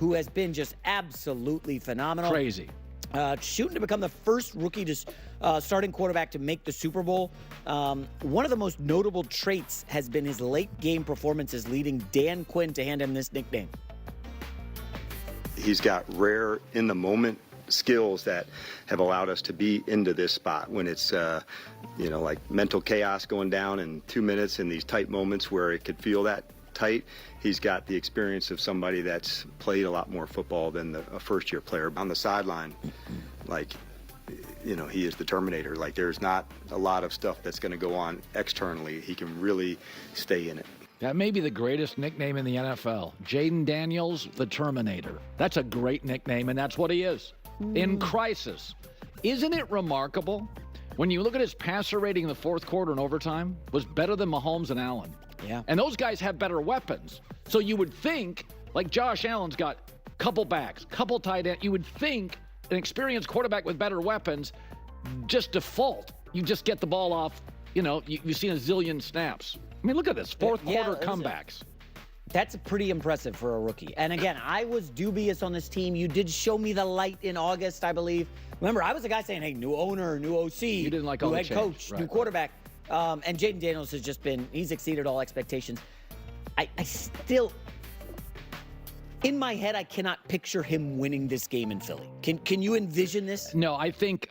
who has been just absolutely phenomenal. Crazy. Shooting to become the first rookie to starting quarterback to make the Super Bowl. One of the most notable traits has been his late game performances, leading Dan Quinn to hand him this nickname. He's got rare in the moment skills that have allowed us to be into this spot when it's like mental chaos going down in 2 minutes in these tight moments where it could feel that tight. He's got the experience of somebody that's played a lot more football than a first-year player. On the sideline, he is the Terminator. Like, there's not a lot of stuff that's going to go on externally. He can really stay in it. That may be the greatest nickname in the NFL. Jayden Daniels, the Terminator. That's a great nickname, and that's what he is. In crisis. Isn't it remarkable? When you look at his passer rating in the fourth quarter and overtime, was better than Mahomes and Allen. Yeah. And those guys have better weapons. So you would think, like Josh Allen's got a couple backs, couple tight ends, you would think an experienced quarterback with better weapons, just default, you just get the ball off, you've seen a zillion snaps. I mean, look at this, fourth quarter comebacks. That's pretty impressive for a rookie. And again, I was dubious on this team. You did show me the light in August, I believe. Remember, I was the guy saying, hey, new owner, new OC, you didn't like new all head the coach, right. new quarterback. And Jayden Daniels has just been, he's exceeded all expectations. I still, in my head, I cannot picture him winning this game in Philly. Can you envision this? No, I think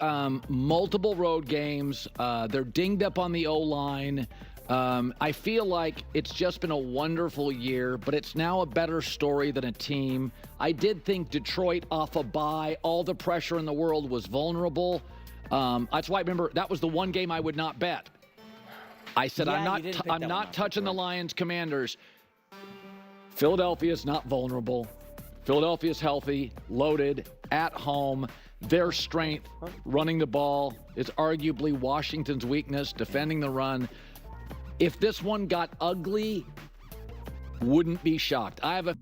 multiple road games. They're dinged up on the O-line. I feel like it's just been a wonderful year, but it's now a better story than a team. I did think Detroit off a bye, all the pressure in the world was vulnerable. That's why I remember that was the one game I would not bet. I said, Yeah, I'm not touching the Lions Commanders. Philadelphia's not vulnerable. Philadelphia's healthy, loaded, at home. Their strength, running the ball, is arguably Washington's weakness, defending the run. If this one got ugly, wouldn't be shocked. I have a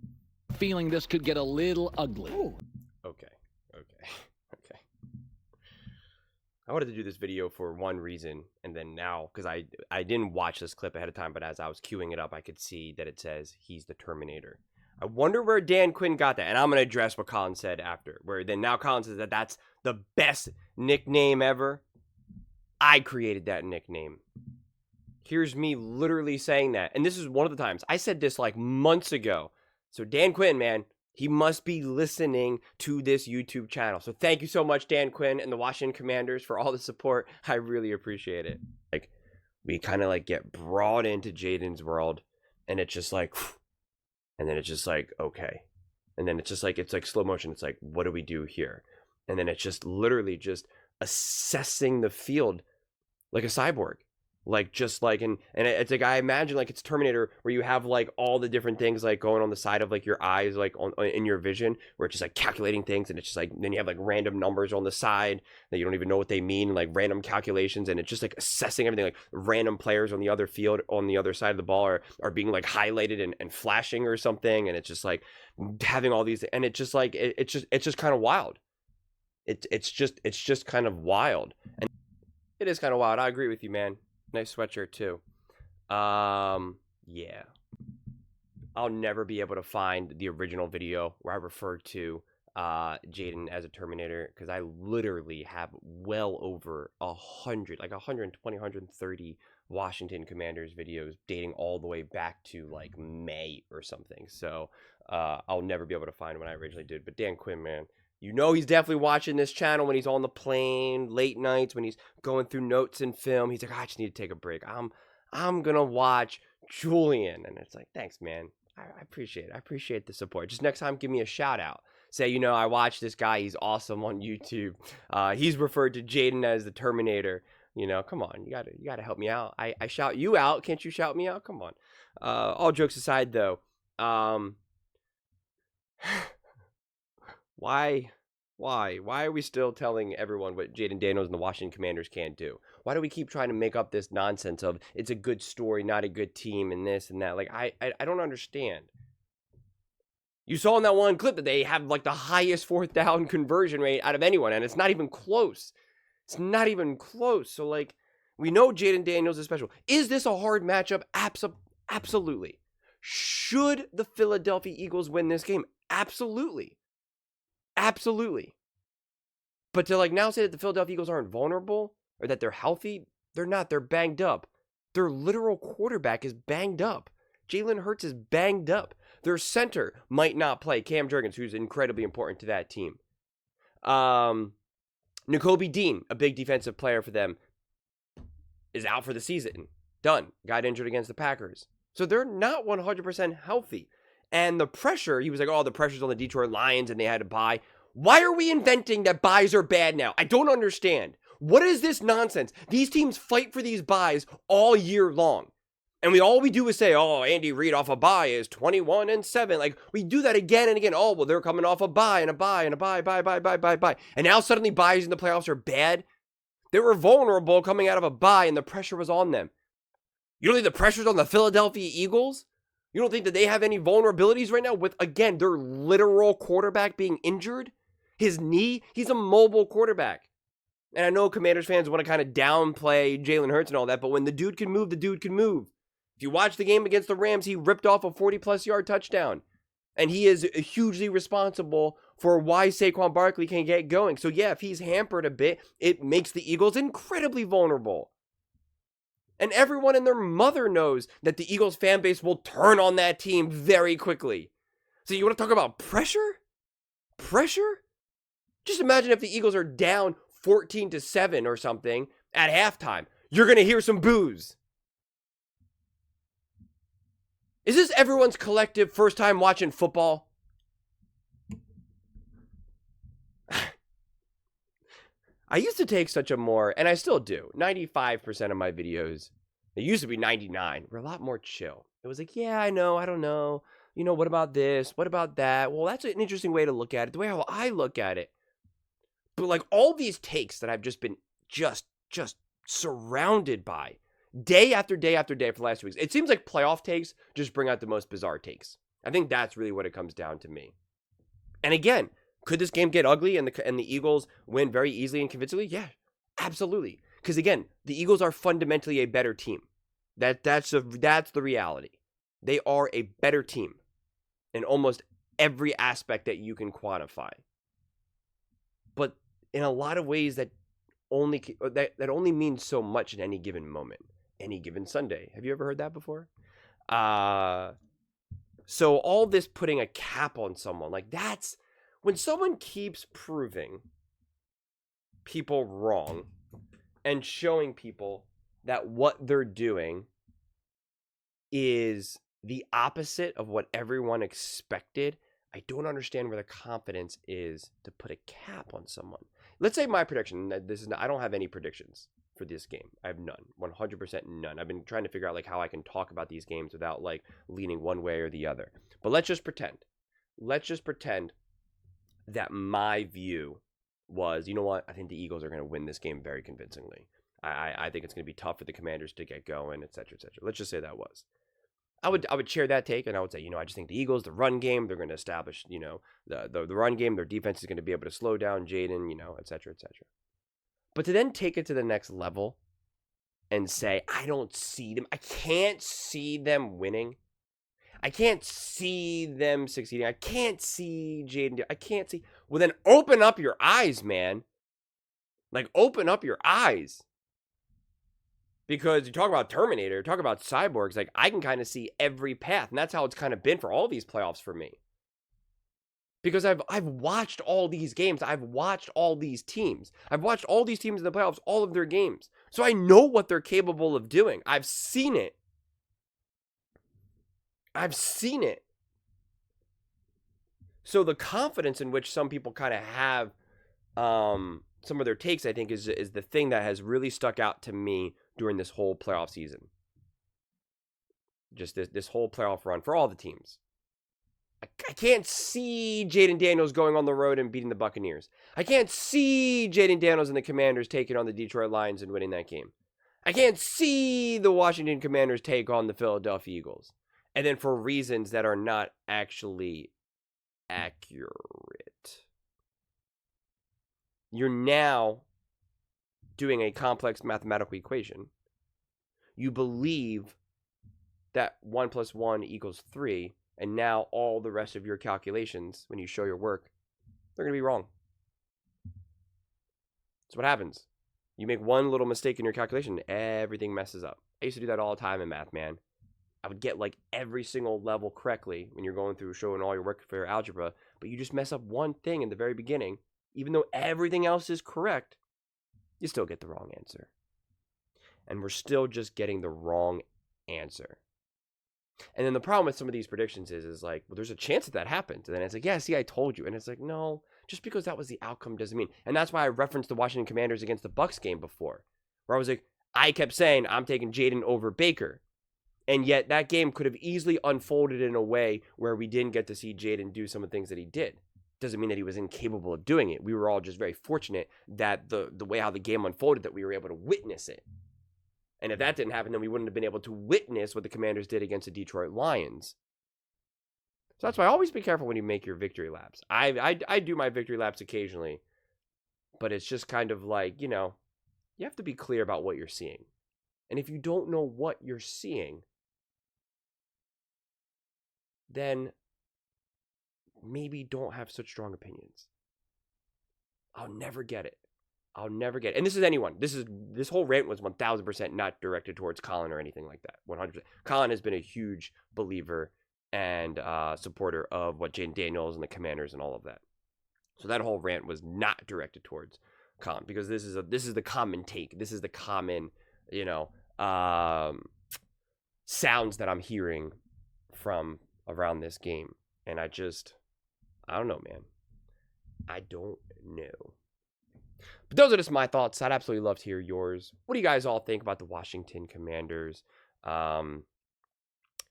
feeling this could get a little ugly. Ooh. Okay. I wanted to do this video for one reason, and then now, because I didn't watch this clip ahead of time, but as I was queuing it up, I could see that it says he's the Terminator. I wonder where Dan Quinn got that, and I'm going to address what Colin said after, where then now Colin says that that's the best nickname ever. I created that nickname. Here's me literally saying that, and this is one of the times. I said this like months ago. So Dan Quinn, man, he must be listening to this YouTube channel. So thank you so much, Dan Quinn and the Washington Commanders, for all the support. I really appreciate it. Like, we kind of like get brought into Jayden's world, and it's just like, and then it's just like, okay. And then it's like slow motion. It's like, what do we do here? And then it's just literally just assessing the field like a cyborg. Like, just like, and it's like, I imagine like it's Terminator, where you have like all the different things like going on the side of like your eyes, like in your vision, where it's just like calculating things, and it's just like, then you have like random numbers on the side that you don't even know what they mean, like random calculations, and it's just like assessing everything, like random players on the other field, on the other side of the ball are being like highlighted and flashing or something, and it's just like having all these, and it's just like, it's just kind of wild. It's just kind of wild, and it is kind of wild. I agree with you, man. Nice sweatshirt too. Yeah. I'll never be able to find the original video where I referred to Jayden as a Terminator, because I literally have well over 100, like 120, 130 Washington Commanders videos dating all the way back to like May or something. So I'll never be able to find when I originally did. But Dan Quinn, man, you know he's definitely watching this channel when he's on the plane, late nights, when he's going through notes and film. He's like, I just need to take a break. I'm going to watch Julian. And it's like, thanks, man. I appreciate it. I appreciate the support. Just next time, give me a shout out. Say, I watched this guy. He's awesome on YouTube. He's referred to Jayden as the Terminator. Come on. You gotta help me out. I shout you out. Can't you shout me out? Come on. All jokes aside, though. Why are we still telling everyone what Jayden Daniels and the Washington Commanders can't do? Why do we keep trying to make up this nonsense of it's a good story, not a good team, and this and that? Like, I don't understand. You saw in that one clip that they have like the highest fourth down conversion rate out of anyone, and it's not even close. It's not even close. So like, we know Jayden Daniels is special. Is this a hard matchup? Absolutely. Should the Philadelphia Eagles win this game? Absolutely. Absolutely. But to like now say that the Philadelphia Eagles aren't vulnerable or that they're healthy, they're not. They're banged up. Their literal quarterback is banged up. Jalen Hurts is banged up. Their center might not play. Cam Jurgens, who's incredibly important to that team. Nakobe Dean, a big defensive player for them, is out for the season. Done. Got injured against the Packers. So they're not 100% healthy. And the pressure, he was like, oh, the pressure's on the Detroit Lions and they had to bye. Why are we inventing that buys are bad now? I don't understand. What is this nonsense? These teams fight for these buys all year long. And all we do is say, oh, Andy Reid off a bye is 21-7. Like, we do that again and again. Oh, well, they're coming off a bye and a bye and a bye. And now suddenly buys in the playoffs are bad. They were vulnerable coming out of a bye and the pressure was on them. You don't think the pressure's on the Philadelphia Eagles? You don't think that they have any vulnerabilities right now with, again, their literal quarterback being injured? His knee? He's a mobile quarterback. And I know Commanders fans want to kind of downplay Jalen Hurts and all that, but when the dude can move, the dude can move. If you watch the game against the Rams, he ripped off a 40-plus yard touchdown. And he is hugely responsible for why Saquon Barkley can get going. So yeah, if he's hampered a bit, it makes the Eagles incredibly vulnerable. And everyone and their mother knows that the Eagles fan base will turn on that team very quickly. So you want to talk about pressure? Pressure? Just imagine if the Eagles are down 14-7 or something at halftime. You're going to hear some boos. Is this everyone's collective first time watching football? I used to take such a more, and I still do, 95% of my videos, it used to be 99, were a lot more chill. It was like, yeah, I know, I don't know. You know, what about this? What about that? Well, that's an interesting way to look at it, the way how I look at it. But like all these takes that I've just been just surrounded by, day after day after day for the last 2 weeks. It seems like playoff takes just bring out the most bizarre takes. I think that's really what it comes down to me. And again, could this game get ugly and the Eagles win very easily and convincingly? Yeah, absolutely. Because again, the Eagles are fundamentally a better team. That's the reality. They are a better team in almost every aspect that you can quantify. But in a lot of ways that only means so much in any given moment, any given Sunday. Have you ever heard that before? So all this putting a cap on someone, like that's when someone keeps proving people wrong and showing people that what they're doing is the opposite of what everyone expected, I don't understand where the confidence is to put a cap on someone. Let's say my prediction, I don't have any predictions for this game. I have none, 100% none. I've been trying to figure out like how I can talk about these games without like leaning one way or the other. But let's just pretend that my view was, you know what? I think the Eagles are going to win this game very convincingly. I think it's going to be tough for the Commanders to get going, et cetera, et cetera. Let's just say that was. I would share that take, and I would say, I just think the Eagles, the run game, they're going to establish, the run game, their defense is going to be able to slow down Jayden, et cetera, et cetera. But to then take it to the next level and say, I don't see them, I can't see them winning. I can't see them succeeding. I can't see Jayden. I can't see. Well, then open up your eyes, man. Like, open up your eyes. Because you talk about Terminator, talk about cyborgs, like, I can kind of see every path. And that's how it's kind of been for all these playoffs for me. Because I've watched all these games. I've watched all these teams. I've watched all these teams in the playoffs, all of their games. So I know what they're capable of doing. I've seen it. So the confidence in which some people kind of have some of their takes, I think, is the thing that has really stuck out to me during this whole playoff season. Just this whole playoff run for all the teams. I can't see Jayden Daniels going on the road and beating the Buccaneers. I can't see Jayden Daniels and the Commanders taking on the Detroit Lions and winning that game. I can't see the Washington Commanders take on the Philadelphia Eagles. And then for reasons that are not actually accurate. You're now doing a complex mathematical equation. You believe that 1 + 1 = 3, And now all the rest of your calculations, when you show your work, they're going to be wrong. That's what happens. You make one little mistake in your calculation, everything messes up. I used to do that all the time in math, man. I would get like every single level correctly when you're going through showing all your work for your algebra, but you just mess up one thing in the very beginning. Even though everything else is correct, you still get the wrong answer. And we're still just getting the wrong answer. And then the problem with some of these predictions is like, well, there's a chance that happens. And then it's like, yeah, see, I told you. And it's like, no, just because that was the outcome doesn't mean. And that's why I referenced the Washington Commanders against the Bucks game before, where I was like, I kept saying I'm taking Jayden over Baker. And yet that game could have easily unfolded in a way where we didn't get to see Jayden do some of the things that he did. Doesn't mean that he was incapable of doing it. We were all just very fortunate that the way how the game unfolded, that we were able to witness it. And if that didn't happen, then we wouldn't have been able to witness what the Commanders did against the Detroit Lions. So that's why always be careful when you make your victory laps. I do my victory laps occasionally, but it's just kind of like, you have to be clear about what you're seeing. And if you don't know what you're seeing, then maybe don't have such strong opinions. I'll never get it. And this is anyone. This whole rant was 1000% not directed towards Colin or anything like that. 100%. Colin has been a huge believer and supporter of what Jayden Daniels and the Commanders and all of that. So that whole rant was not directed towards Colin, because this is the common take. This is the common, sounds that I'm hearing from around this game. And I don't know, man. I don't know. But those are just my thoughts. I'd absolutely love to hear yours. What do you guys all think about the Washington Commanders? Can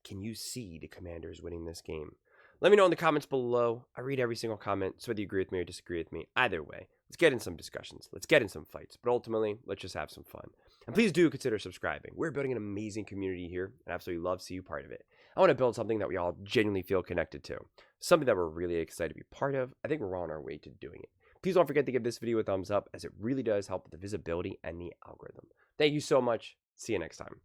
you see the Commanders winning this game? Let me know in the comments below. I read every single comment, so whether you agree with me or disagree with me, either way, let's get in some discussions. Let's get in some fights. But ultimately, let's just have some fun. And please do consider subscribing. We're building an amazing community here, and I absolutely love to see you part of it. I want to build something that we all genuinely feel connected to. Something that we're really excited to be part of. I think we're on our way to doing it. Please don't forget to give this video a thumbs up, as it really does help with the visibility and the algorithm. Thank you so much. See you next time.